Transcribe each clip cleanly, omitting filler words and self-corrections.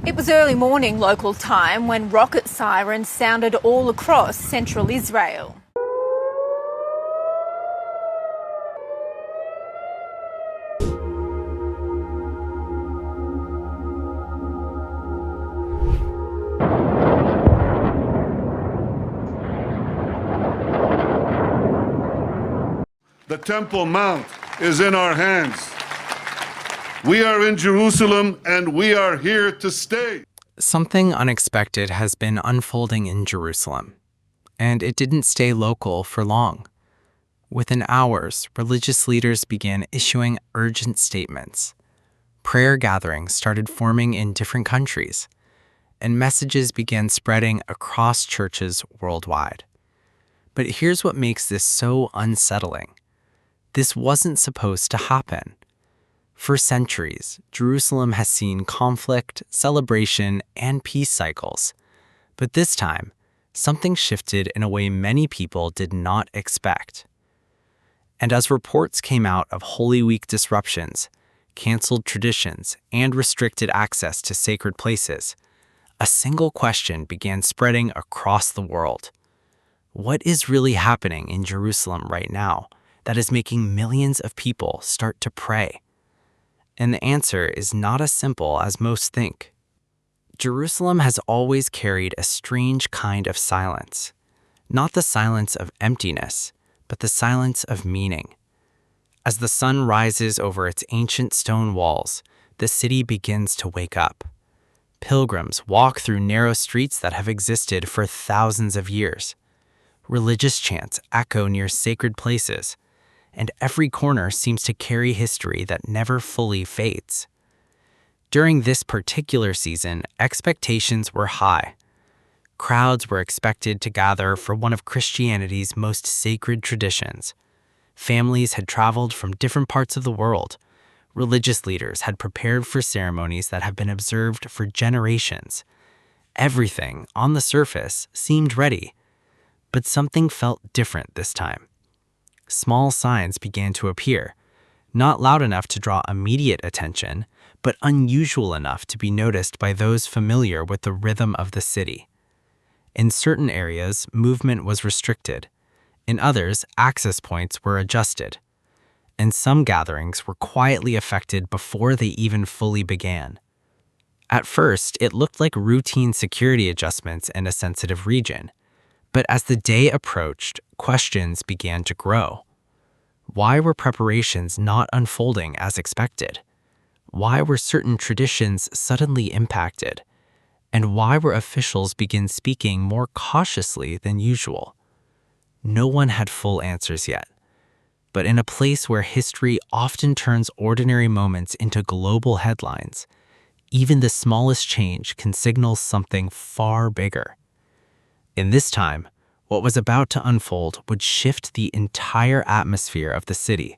It was early morning local time when rocket sirens sounded all across central Israel. The Temple Mount is in our hands. We are in Jerusalem and we are here to stay. Something unexpected has been unfolding in Jerusalem, and it didn't stay local for long. Within hours, religious leaders began issuing urgent statements. Prayer gatherings started forming in different countries, and messages began spreading across churches worldwide. But here's what makes this so unsettling. This wasn't supposed to happen. For centuries, Jerusalem has seen conflict, celebration, and peace cycles. But this time, something shifted in a way many people did not expect. And as reports came out of Holy Week disruptions, canceled traditions, and restricted access to sacred places, a single question began spreading across the world. What is really happening in Jerusalem right now that is making millions of people start to pray? And the answer is not as simple as most think. Jerusalem has always carried a strange kind of silence. Not the silence of emptiness, but the silence of meaning. As the sun rises over its ancient stone walls, the city begins to wake up. Pilgrims walk through narrow streets that have existed for thousands of years. Religious chants echo near sacred places, and every corner seems to carry history that never fully fades. During this particular season, expectations were high. Crowds were expected to gather for one of Christianity's most sacred traditions. Families had traveled from different parts of the world. Religious leaders had prepared for ceremonies that have been observed for generations. Everything, on the surface, seemed ready. But something felt different this time. Small signs began to appear, not loud enough to draw immediate attention, but unusual enough to be noticed by those familiar with the rhythm of the city. In certain areas, movement was restricted. In others, access points were adjusted. And some gatherings were quietly affected before they even fully began. At first, it looked like routine security adjustments in a sensitive region. But as the day approached, questions began to grow. Why were preparations not unfolding as expected? Why were certain traditions suddenly impacted? And why were officials begin speaking more cautiously than usual? No one had full answers yet. But in a place where history often turns ordinary moments into global headlines, even the smallest change can signal something far bigger. In this time, what was about to unfold would shift the entire atmosphere of the city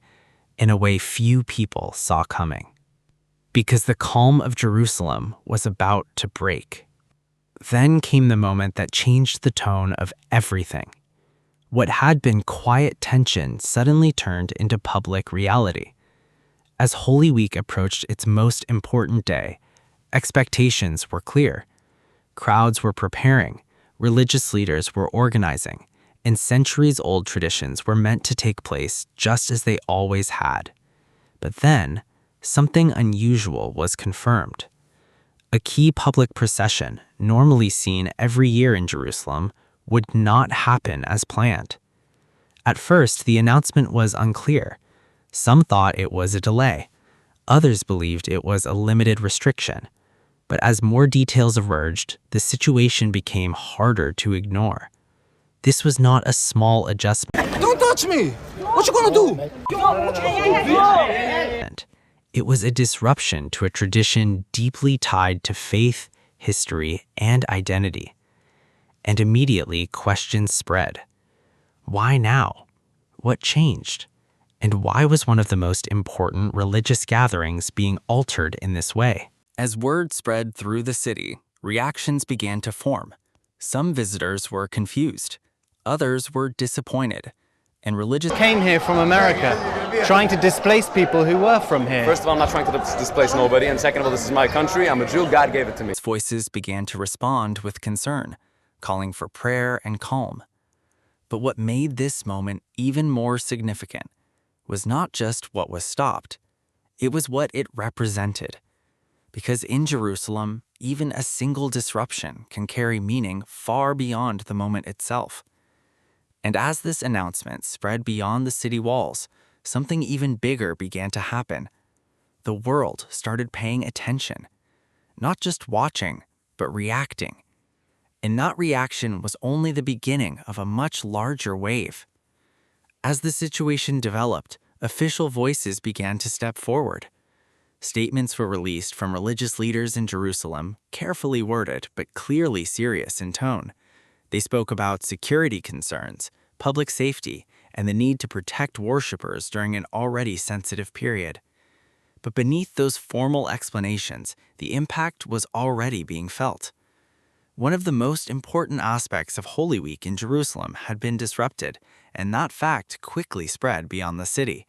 in a way few people saw coming. Because the calm of Jerusalem was about to break. Then came the moment that changed the tone of everything. What had been quiet tension suddenly turned into public reality. As Holy Week approached its most important day, expectations were clear. Crowds were preparing. Religious leaders were organizing, and centuries-old traditions were meant to take place just as they always had. But then, something unusual was confirmed. A key public procession, normally seen every year in Jerusalem, would not happen as planned. At first, the announcement was unclear. Some thought it was a delay. Others believed it was a limited restriction. But as more details emerged, the situation became harder to ignore. This was not a small adjustment. Don't touch me! What you gonna do? It was a disruption to a tradition deeply tied to faith, history, and identity. And immediately questions spread. Why now? What changed? And why was one of the most important religious gatherings being altered in this way? As word spread through the city, reactions began to form. Some visitors were confused. Others were disappointed. And religious came here from America trying to displace people who were from here. First of all, I'm not trying to displace nobody, and second of all, this is my country. I'm a Jew. God gave it to me. Voices began to respond with concern, calling for prayer and calm. But what made this moment even more significant was not just what was stopped, it was what it represented. Because in Jerusalem, even a single disruption can carry meaning far beyond the moment itself. And as this announcement spread beyond the city walls, something even bigger began to happen. The world started paying attention, not just watching, but reacting. And that reaction was only the beginning of a much larger wave. As the situation developed, official voices began to step forward. Statements were released from religious leaders in Jerusalem, carefully worded but clearly serious in tone. They spoke about security concerns, public safety, and the need to protect worshipers during an already sensitive period. But beneath those formal explanations, the impact was already being felt. One of the most important aspects of Holy Week in Jerusalem had been disrupted, and that fact quickly spread beyond the city.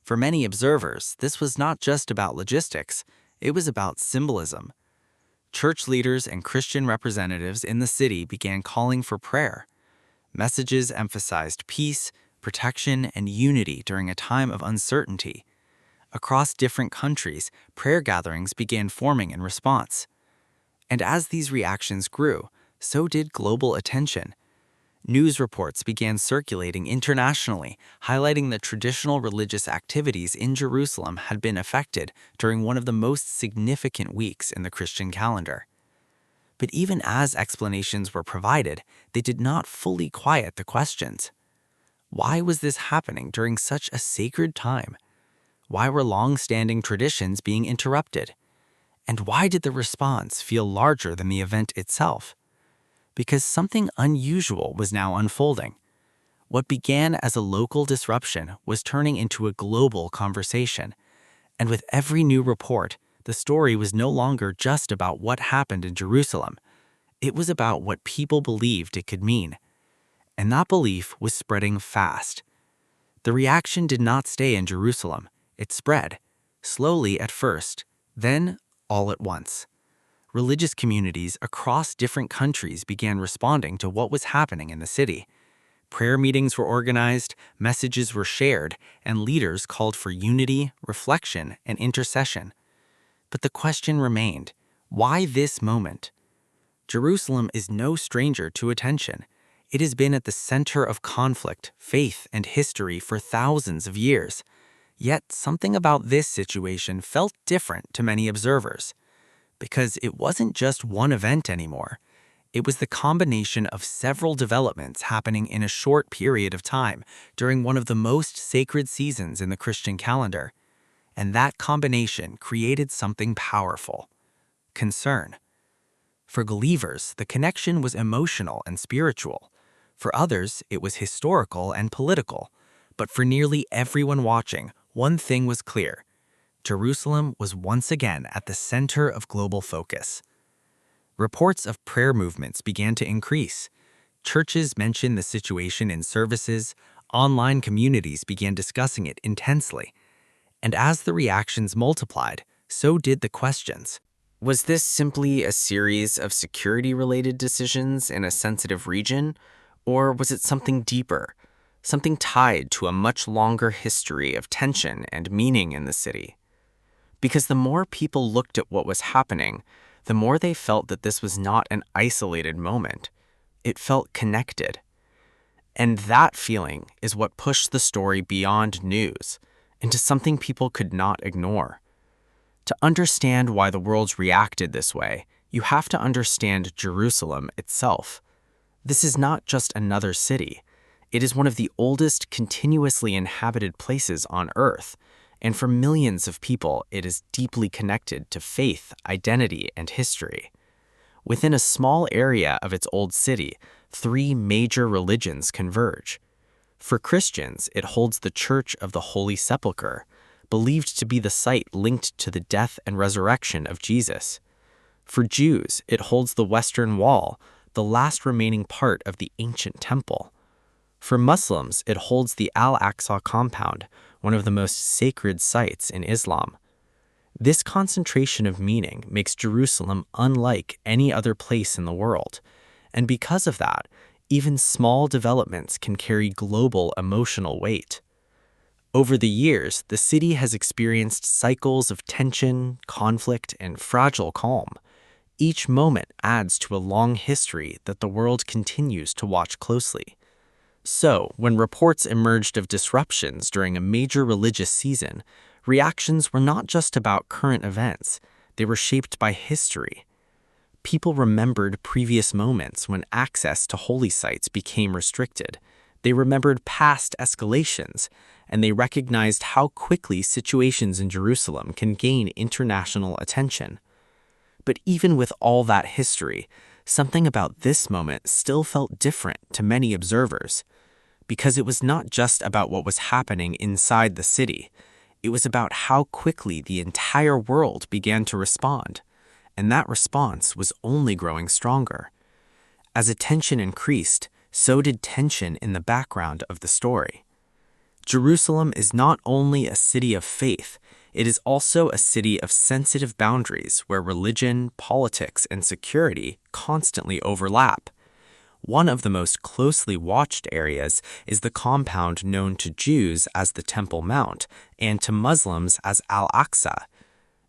For many observers, this was not just about logistics, it was about symbolism. Church leaders and Christian representatives in the city began calling for prayer. Messages emphasized peace, protection, and unity during a time of uncertainty. Across different countries, prayer gatherings began forming in response. And as these reactions grew, so did global attention. News reports began circulating internationally, highlighting that traditional religious activities in Jerusalem had been affected during one of the most significant weeks in the Christian calendar. But even as explanations were provided, they did not fully quiet the questions. Why was this happening during such a sacred time? Why were long-standing traditions being interrupted? And why did the response feel larger than the event itself? Because something unusual was now unfolding. What began as a local disruption was turning into a global conversation. And with every new report, the story was no longer just about what happened in Jerusalem. It was about what people believed it could mean. And that belief was spreading fast. The reaction did not stay in Jerusalem. It spread, slowly at first, then all at once. Religious communities across different countries began responding to what was happening in the city. Prayer meetings were organized, messages were shared, and leaders called for unity, reflection, and intercession. But the question remained, why this moment? Jerusalem is no stranger to attention. It has been at the center of conflict, faith, and history for thousands of years. Yet something about this situation felt different to many observers. Because it wasn't just one event anymore. It was the combination of several developments happening in a short period of time during one of the most sacred seasons in the Christian calendar. And that combination created something powerful: concern. For believers, the connection was emotional and spiritual. For others, it was historical and political. But for nearly everyone watching, one thing was clear: Jerusalem was once again at the center of global focus. Reports of prayer movements began to increase. Churches mentioned the situation in services, online communities began discussing it intensely. And as the reactions multiplied, so did the questions. Was this simply a series of security-related decisions in a sensitive region, or was it something deeper, something tied to a much longer history of tension and meaning in the city? Because the more people looked at what was happening, the more they felt that this was not an isolated moment. It felt connected. And that feeling is what pushed the story beyond news into something people could not ignore. To understand why the world reacted this way, you have to understand Jerusalem itself. This is not just another city. It is one of the oldest continuously inhabited places on Earth. And for millions of people, it is deeply connected to faith, identity, and history. Within a small area of its old city, 3 major religions converge. For Christians, it holds the Church of the Holy Sepulchre, believed to be the site linked to the death and resurrection of Jesus. For Jews, it holds the Western Wall, the last remaining part of the ancient temple. For Muslims, it holds the Al-Aqsa compound, one of the most sacred sites in Islam. This concentration of meaning makes Jerusalem unlike any other place in the world, and because of that, even small developments can carry global emotional weight. Over the years, the city has experienced cycles of tension, conflict, and fragile calm. Each moment adds to a long history that the world continues to watch closely. So, when reports emerged of disruptions during a major religious season, reactions were not just about current events, they were shaped by history. People remembered previous moments when access to holy sites became restricted. They remembered past escalations, and they recognized how quickly situations in Jerusalem can gain international attention. But even with all that history, something about this moment still felt different to many observers, because it was not just about what was happening inside the city. It was about how quickly the entire world began to respond, and that response was only growing stronger. As attention increased, so did tension in the background of the story. Jerusalem is not only a city of faith, it is also a city of sensitive boundaries where religion, politics, and security constantly overlap. One of the most closely watched areas is the compound known to Jews as the Temple Mount and to Muslims as Al-Aqsa.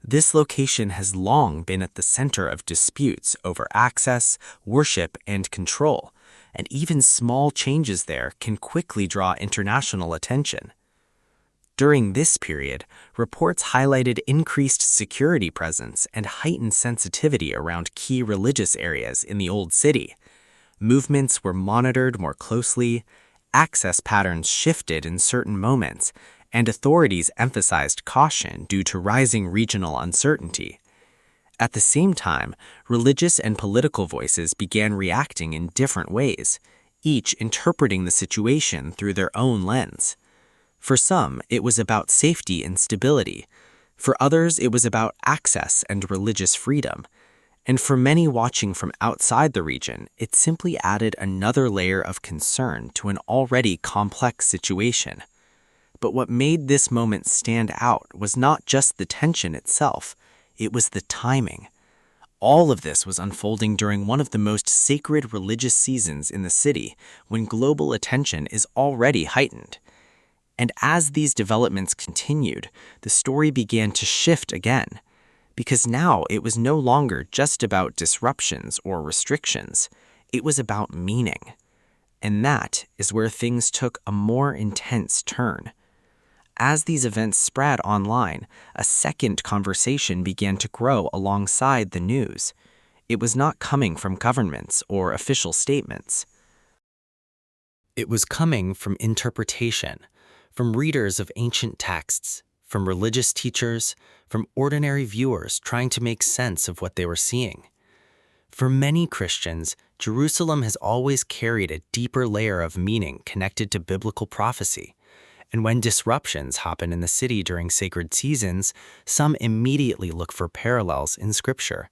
This location has long been at the center of disputes over access, worship, and control, and even small changes there can quickly draw international attention. During this period, reports highlighted increased security presence and heightened sensitivity around key religious areas in the Old City. Movements were monitored more closely, access patterns shifted in certain moments, and authorities emphasized caution due to rising regional uncertainty. At the same time, religious and political voices began reacting in different ways, each interpreting the situation through their own lens. For some, it was about safety and stability. For others, it was about access and religious freedom. And for many watching from outside the region, it simply added another layer of concern to an already complex situation. But what made this moment stand out was not just the tension itself, it was the timing. All of this was unfolding during one of the most sacred religious seasons in the city, when global attention is already heightened. And as these developments continued, the story began to shift again, because now it was no longer just about disruptions or restrictions, it was about meaning. And that is where things took a more intense turn. As these events spread online, a second conversation began to grow alongside the news. It was not coming from governments or official statements. It was coming from interpretation, from readers of ancient texts, from religious teachers, from ordinary viewers trying to make sense of what they were seeing. For many Christians, Jerusalem has always carried a deeper layer of meaning connected to biblical prophecy. And when disruptions happen in the city during sacred seasons, some immediately look for parallels in Scripture.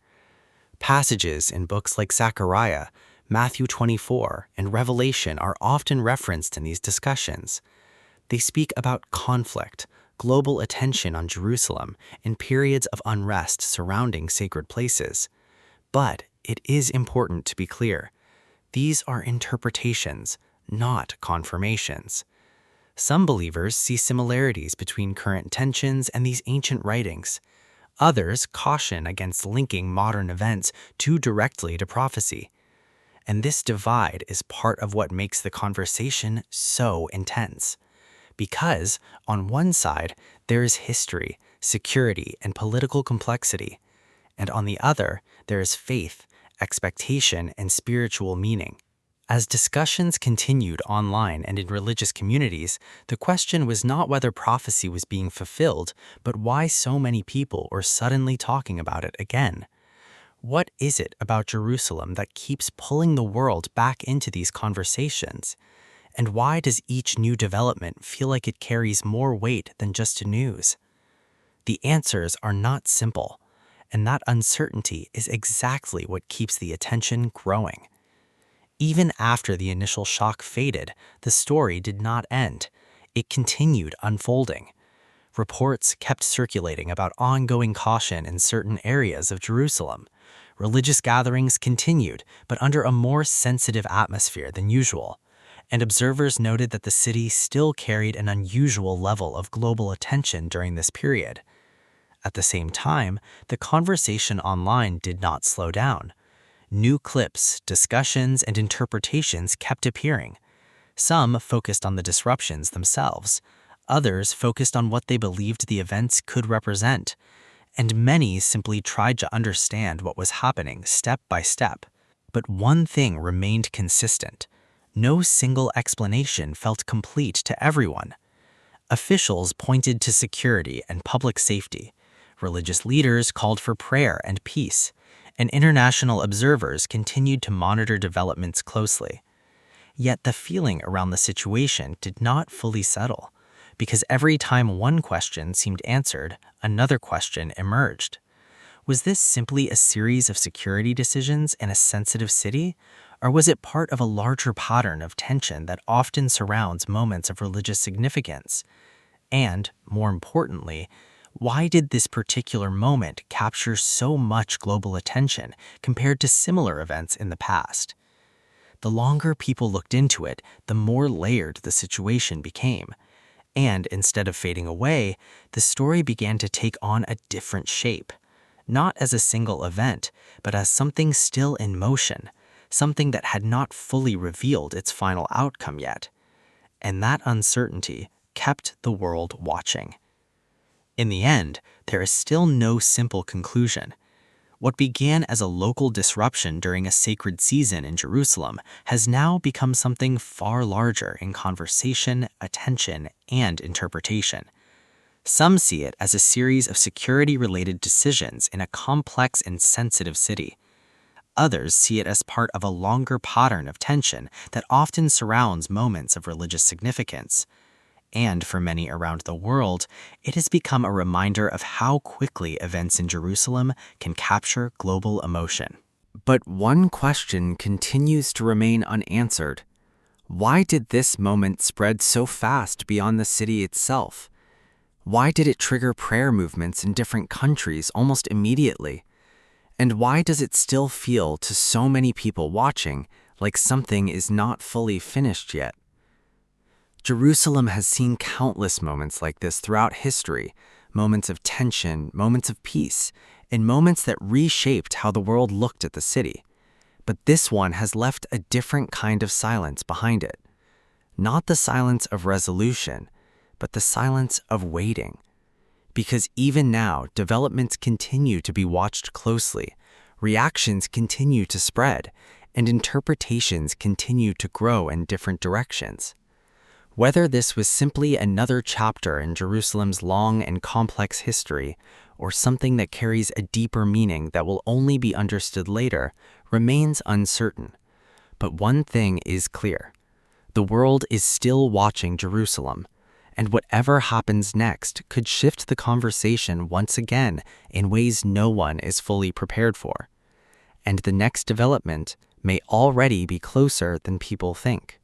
Passages in books like Zechariah, Matthew 24, and Revelation are often referenced in these discussions. They speak about conflict, global attention on Jerusalem, and periods of unrest surrounding sacred places. But it is important to be clear. These are interpretations, not confirmations. Some believers see similarities between current tensions and these ancient writings. Others caution against linking modern events too directly to prophecy. And this divide is part of what makes the conversation so intense. Because, on one side, there is history, security, and political complexity, and on the other, there is faith, expectation, and spiritual meaning. As discussions continued online and in religious communities, the question was not whether prophecy was being fulfilled, but why so many people were suddenly talking about it again. What is it about Jerusalem that keeps pulling the world back into these conversations? And why does each new development feel like it carries more weight than just news? The answers are not simple, and that uncertainty is exactly what keeps the attention growing. Even after the initial shock faded, the story did not end. It continued unfolding. Reports kept circulating about ongoing caution in certain areas of Jerusalem. Religious gatherings continued, but under a more sensitive atmosphere than usual. And observers noted that the city still carried an unusual level of global attention during this period. At the same time, the conversation online did not slow down. New clips, discussions, and interpretations kept appearing. Some focused on the disruptions themselves. Others focused on what they believed the events could represent. And many simply tried to understand what was happening step by step. But one thing remained consistent. No single explanation felt complete to everyone. Officials pointed to security and public safety. Religious leaders called for prayer and peace, and international observers continued to monitor developments closely. Yet the feeling around the situation did not fully settle, because every time one question seemed answered, another question emerged. Was this simply a series of security decisions in a sensitive city, or was it part of a larger pattern of tension that often surrounds moments of religious significance? And, more importantly, why did this particular moment capture so much global attention compared to similar events in the past? The longer people looked into it, the more layered the situation became. And instead of fading away, the story began to take on a different shape. Not as a single event, but as something still in motion, something that had not fully revealed its final outcome yet. And that uncertainty kept the world watching. In the end, there is still no simple conclusion. What began as a local disruption during a sacred season in Jerusalem has now become something far larger in conversation, attention, and interpretation. Some see it as a series of security-related decisions in a complex and sensitive city. Others see it as part of a longer pattern of tension that often surrounds moments of religious significance. And for many around the world, it has become a reminder of how quickly events in Jerusalem can capture global emotion. But one question continues to remain unanswered. Why did this moment spread so fast beyond the city itself? Why did it trigger prayer movements in different countries almost immediately? And why does it still feel to so many people watching like something is not fully finished yet? Jerusalem has seen countless moments like this throughout history, moments of tension, moments of peace, and moments that reshaped how the world looked at the city. But this one has left a different kind of silence behind it. Not the silence of resolution, but the silence of waiting. Because even now, developments continue to be watched closely, reactions continue to spread, and interpretations continue to grow in different directions. Whether this was simply another chapter in Jerusalem's long and complex history, or something that carries a deeper meaning that will only be understood later, remains uncertain. But one thing is clear. The world is still watching Jerusalem, and whatever happens next could shift the conversation once again in ways no one is fully prepared for. And the next development may already be closer than people think.